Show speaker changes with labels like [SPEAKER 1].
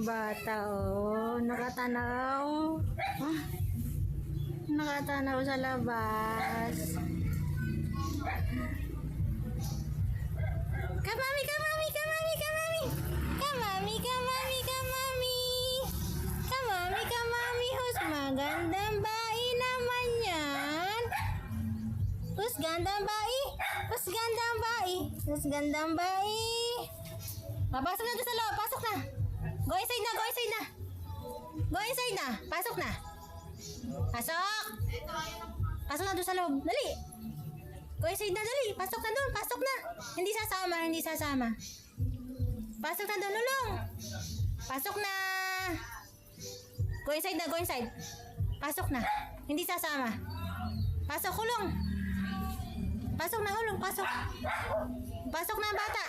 [SPEAKER 1] Bata, oh. Nakatanaw. Ah, nakatanaw sa labas. Kamami, kamami, kamami, kamami. Kamami, kamami, kamami. Kamami, kamami. Hus, magandang bai naman yan. Hus, gandang bai. Hus, gandang bai. Hus, gandang bai. Pasok na doon sa loob. Pasok na. Go inside na, go inside na. Go inside na. Pasok na. Pasok. Pasok na doon sa loob. Dali. Go inside na, dali. Pasok na doon. Pasok na. Hindi sasama, hindi sasama. Pasok na doon, Lulong. Pasok na. Go inside na, go inside. Pasok na. Hindi sasama. Pasok, Hulong. Pasok na, Hulong. Pasok. Pasok na, bata.